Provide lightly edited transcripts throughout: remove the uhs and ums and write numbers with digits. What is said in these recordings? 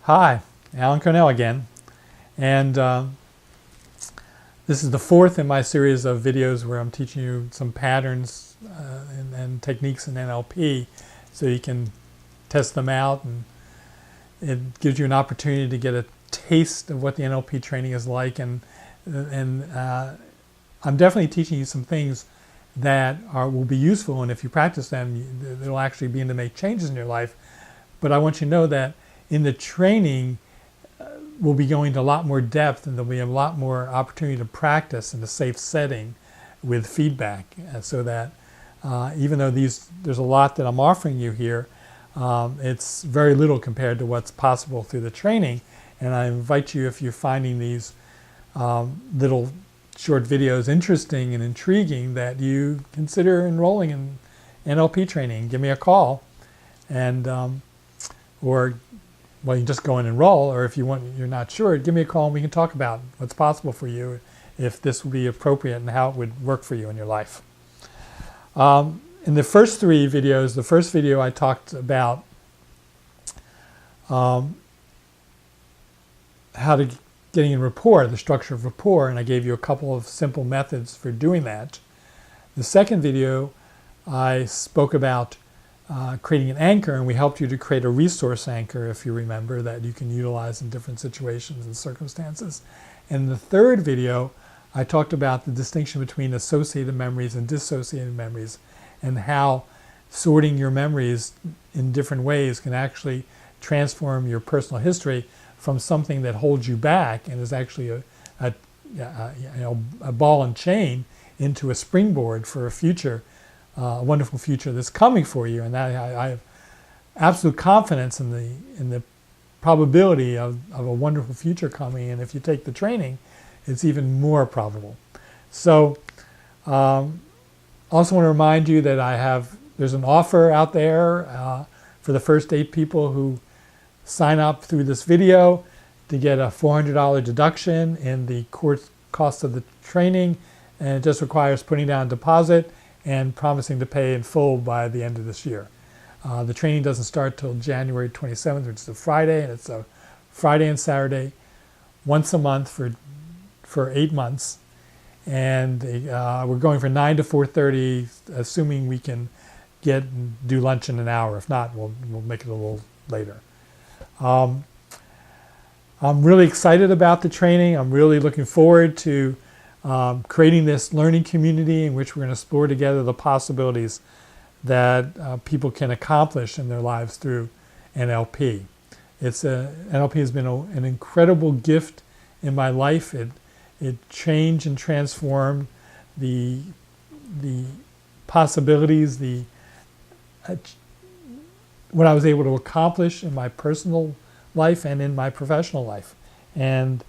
Hi, Alan Cornell again, and this is the fourth in my series of videos where I'm teaching you some patterns and techniques in NLP so you can test them out, and it gives you an opportunity to get a taste of what the NLP training is like, and I'm definitely teaching you some things that will be useful, and if you practice them, it'll actually begin to make changes in your life. But I want you to know that in the training, we'll be going to a lot more depth, and there'll be a lot more opportunity to practice in a safe setting with feedback, so that even though there's a lot that I'm offering you here, it's very little compared to what's possible through the training. And I invite you, if you're finding these little short videos interesting and intriguing, that you consider enrolling in NLP training. Give me a call, and or well, you can just go and enroll, or if you're not sure, give me a call and we can talk about what's possible for you, if this would be appropriate and how it would work for you in your life. In the first three videos, the first video I talked about getting in rapport, the structure of rapport, and I gave you a couple of simple methods for doing that. The second video, I spoke about creating an anchor, and we helped you to create a resource anchor, if you remember, that you can utilize in different situations and circumstances. And the third video, I talked about the distinction between associated memories and dissociated memories, and how sorting your memories in different ways can actually transform your personal history from something that holds you back and is actually a ball and chain into a springboard for a future, a wonderful future that's coming for you. And I have absolute confidence in the probability of a wonderful future coming. And if you take the training, it's even more probable. So, also want to remind you that there's an offer out there for the first 8 people who sign up through this video to get a $400 deduction in the cost of the training, and it just requires putting down a deposit and promising to pay in full by the end of this year. The training doesn't start till January 27th, which is a Friday, and it's a Friday and Saturday once a month for 8 months. And we're going from 9 to 4:30, assuming we can do lunch in an hour. If not, we'll make it a little later. I'm really excited about the training. I'm really looking forward to creating this learning community in which we're going to explore together the possibilities that people can accomplish in their lives through NLP. NLP has been an incredible gift in my life. It changed and transformed the possibilities, what I was able to accomplish in my personal life and in my professional life. And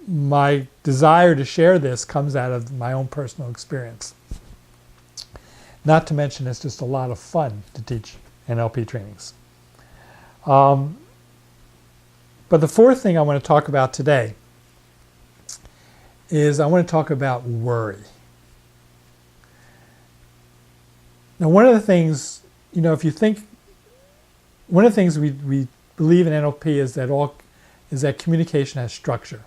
my desire to share this comes out of my own personal experience. Not to mention, it's just a lot of fun to teach NLP trainings. But the fourth thing I want to talk about today is I want to talk about worry. Now, one of the things, if you think, one of the things we believe in NLP is that communication has structure,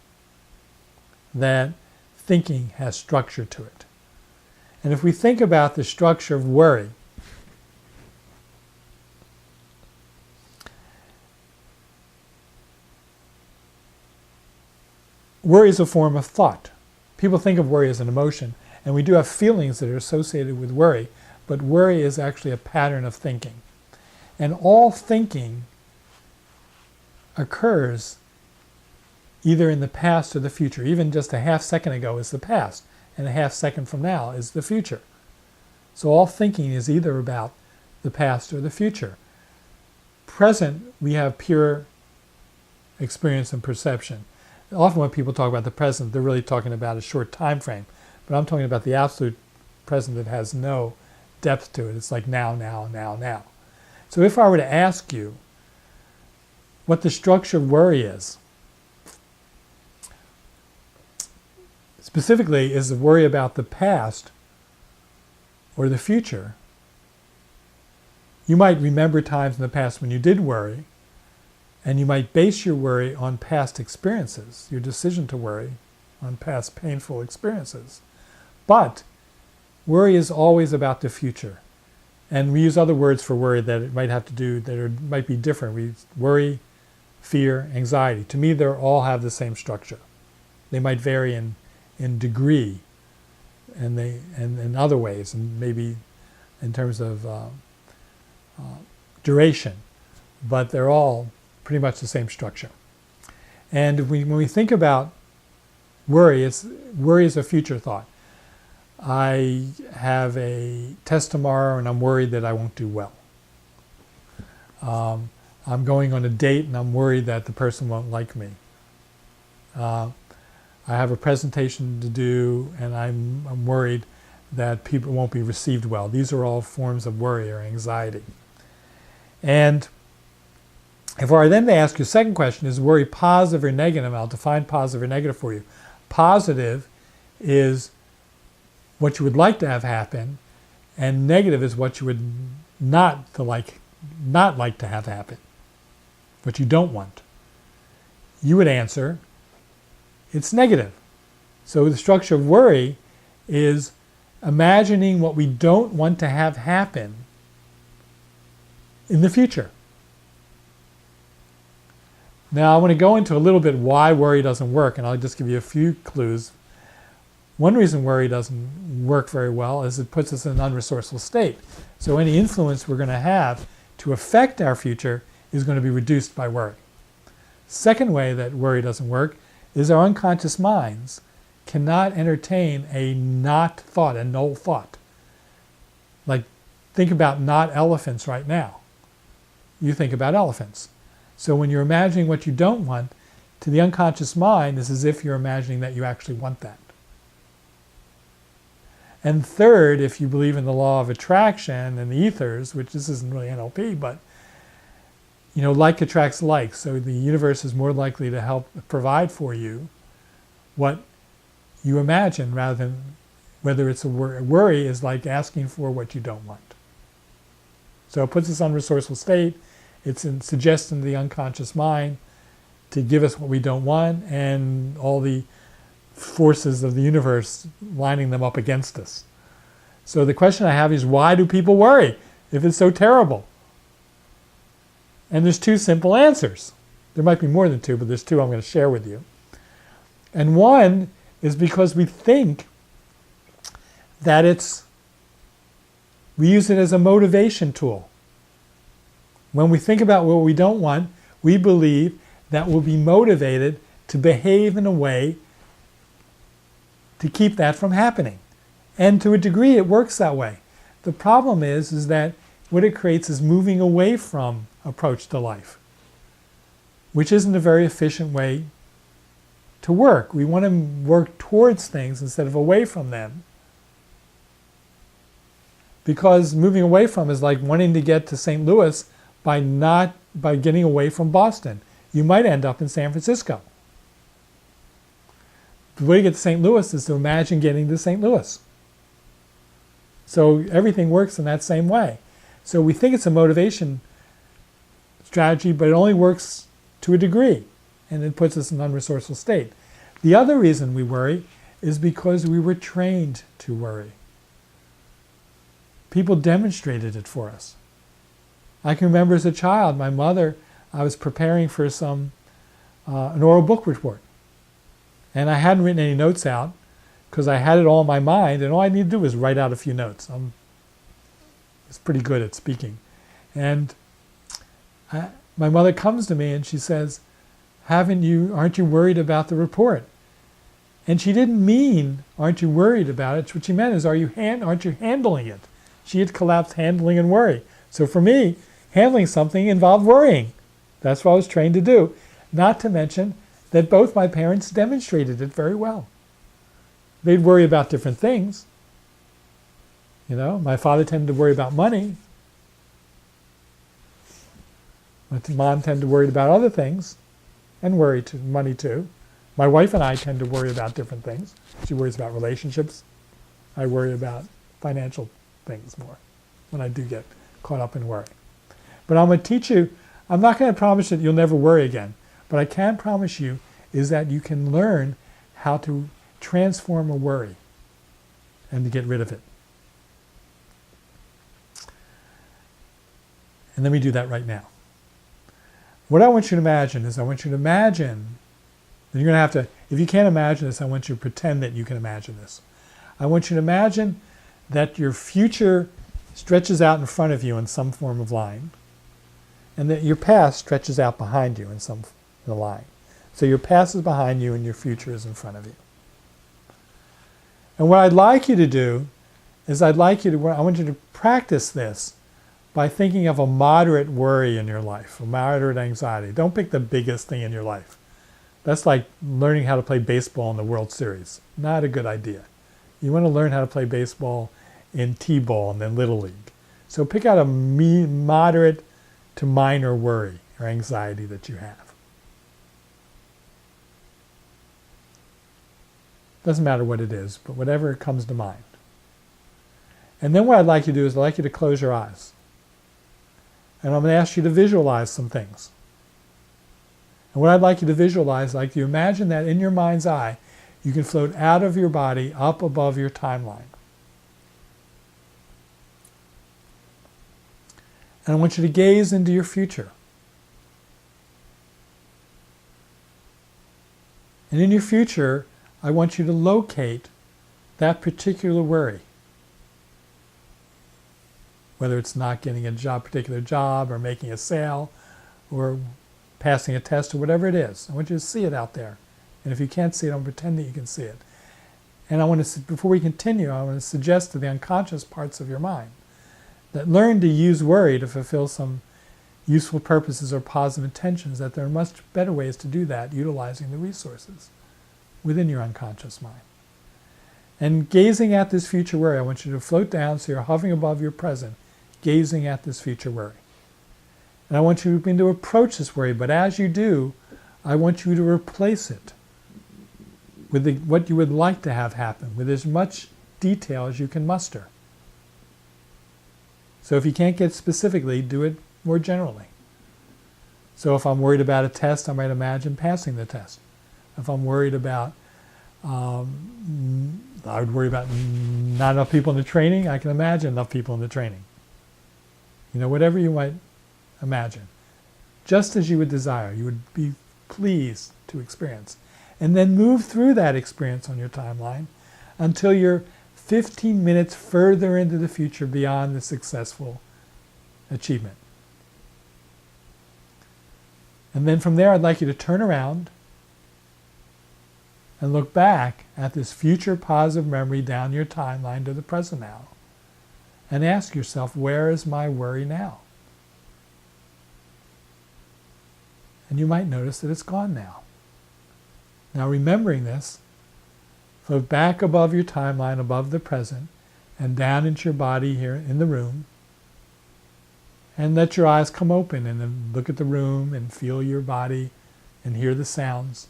that thinking has structure to it. And if we think about the structure of worry, worry is a form of thought. People think of worry as an emotion, and we do have feelings that are associated with worry, but worry is actually a pattern of thinking. And all thinking occurs either in the past or the future. Even just a half second ago is the past, and a half second from now is the future. So all thinking is either about the past or the future. Present, we have pure experience and perception. Often when people talk about the present, they're really talking about a short time frame. But I'm talking about the absolute present that has no depth to it. It's like now, now, now, now. So if I were to ask you what the structure of worry is, specifically, is the worry about the past or the future, you might remember times in the past when you did worry, And you might base your worry on past experiences, your decision to worry on past painful experiences. But worry is always about the future. And we use other words for worry that it might have to do, might be different. We worry, fear, anxiety. To me, they all have the same structure. They might vary in degree and in other ways, and maybe in terms of duration. But they're all pretty much the same structure. And when we think about worry is a future thought. I have a test tomorrow and I'm worried that I won't do well. I'm going on a date and I'm worried that the person won't like me. I have a presentation to do and I'm worried that people won't be received well. These are all forms of worry or anxiety. And if I then ask you a second question, is worry positive or negative? I'll define positive or negative for you. Positive is what you would like to have happen, and negative is what you would not like to have happen, what you don't want. You would answer, it's negative. So the structure of worry is imagining what we don't want to have happen in the future. Now I want to go into a little bit why worry doesn't work, and I'll just give you a few clues. One reason worry doesn't work very well is it puts us in an unresourceful state. So any influence we're going to have to affect our future is going to be reduced by worry. Second way that worry doesn't work is our unconscious minds cannot entertain a not thought, a null thought. Like, think about not elephants right now. You think about elephants. So when you're imagining what you don't want, to the unconscious mind, it's as if you're imagining that you actually want that. And third, if you believe in the law of attraction and the ethers, which this isn't really NLP, but like attracts like. So the universe is more likely to help provide for you what you imagine, rather than whether it's a worry is like asking for what you don't want. So it puts us in a unresourceful state. It's in suggesting to the unconscious mind to give us what we don't want, and all the forces of the universe lining them up against us. So the question I have is, why do people worry if it's so terrible? And there's two simple answers. There might be more than two, but there's two I'm going to share with you. And one is because we think that we use it as a motivation tool. When we think about what we don't want, we believe that we'll be motivated to behave in a way to keep that from happening. And to a degree, it works that way. The problem is that what it creates is moving away from approach to life, which isn't a very efficient way to work. We want to work towards things instead of away from them, because moving away from is like wanting to get to St. Louis by getting away from Boston. You might end up in San Francisco. The way to get to St. Louis is to imagine getting to St. Louis. So everything works in that same way. So we think it's a motivation strategy, but it only works to a degree, and it puts us in an unresourceful state. The other reason we worry is because we were trained to worry. People demonstrated it for us. I can remember as a child, my mother, I was preparing for an oral book report. And I hadn't written any notes out because I had it all in my mind, and all I needed to do was write out a few notes. I was pretty good at speaking. And my mother comes to me and she says, aren't you worried about the report? And she didn't mean, aren't you worried about it? What she meant is, aren't you handling it? She had collapsed handling and worry. So for me, handling something involved worrying. That's what I was trained to do. Not to mention that both my parents demonstrated it very well. They'd worry about different things. My father tended to worry about money. My mom tended to worry about other things and money too. My wife and I tend to worry about different things. She worries about relationships. I worry about financial things more when I do get caught up in worry. But I'm going to teach you I'm not going to promise that you'll never worry again, but I can promise you is that you can learn how to transform a worry and to get rid of it. And let me do that right now. What I want you to imagine is I want you to imagine, and you're going to have to, if you can't imagine this, I want you to pretend that you can imagine this. I want you to imagine that your future stretches out in front of you in some form of line, and that your past stretches out behind you in a line. So your past is behind you and your future is in front of you. And what I'd like you to do is I want you to practice this by thinking of a moderate worry in your life, a moderate anxiety. Don't pick the biggest thing in your life. That's like learning how to play baseball in the World Series. Not a good idea. You want to learn how to play baseball in T-ball and then Little League. So pick out a moderate to minor worry or anxiety that you have. Doesn't matter what it is, but whatever comes to mind. And then what I'd like you to do is I'd like you to close your eyes. And I'm going to ask you to visualize some things. And what I'd like you to visualize, like you imagine that in your mind's eye, you can float out of your body up above your timeline. And I want you to gaze into your future. And in your future, I want you to locate that particular worry. Whether it's not getting a particular job, or making a sale, or passing a test, or whatever it is. I want you to see it out there. And if you can't see it, I'll pretend that you can see it. And I want to, before we continue, I want to suggest to the unconscious parts of your mind that learn to use worry to fulfill some useful purposes or positive intentions, that there are much better ways to do that, utilizing the resources within your unconscious mind. And gazing at this future worry, I want you to float down so you're hovering above your present, gazing at this future worry. And I want you to begin to approach this worry, but as you do, I want you to replace it with what you would like to have happen, with as much detail as you can muster. So if you can't get specifically, do it more generally. So if I'm worried about a test, I might imagine passing the test. If I'm worried about, I would worry about not enough people in the training, I can imagine enough people in the training. You know, whatever you might imagine. Just as you would desire, you would be pleased to experience. And then move through that experience on your timeline until you're 15 minutes further into the future beyond the successful achievement. And then from there, I'd like you to turn around and look back at this future positive memory down your timeline to the present now. And ask yourself, where is my worry now? And you might notice that it's gone now. Now remembering this, float back above your timeline, above the present, and down into your body here in the room. And let your eyes come open and then look at the room and feel your body and hear the sounds.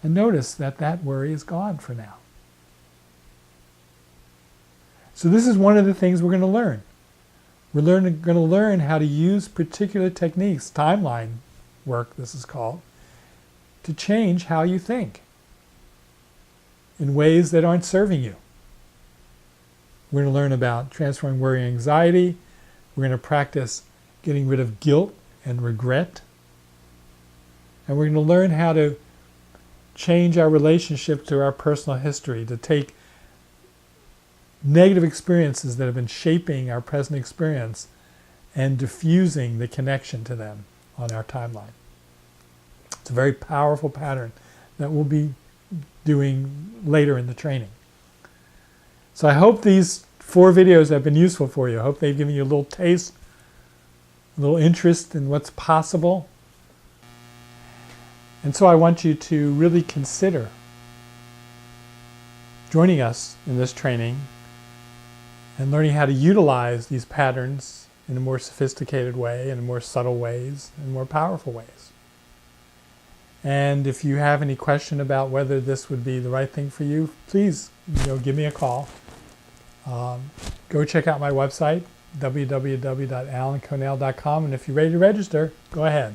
And notice that that worry is gone for now. So this is one of the things we're going to learn. We're going to learn how to use particular techniques, timeline work this is called, to change how you think in ways that aren't serving you. We're going to learn about transforming worry and anxiety. We're going to practice getting rid of guilt and regret. And we're going to learn how to change our relationship to our personal history, to take negative experiences that have been shaping our present experience and diffusing the connection to them on our timeline. It's a very powerful pattern that we'll be doing later in the training. So I hope these 4 videos have been useful for you. I hope they've given you a little taste, a little interest in what's possible. And so I want you to really consider joining us in this training and learning how to utilize these patterns in a more sophisticated way, in more subtle ways, in more powerful ways. And if you have any question about whether this would be the right thing for you, please give me a call. Go check out my website, www.alancornell.com. And if you're ready to register, go ahead.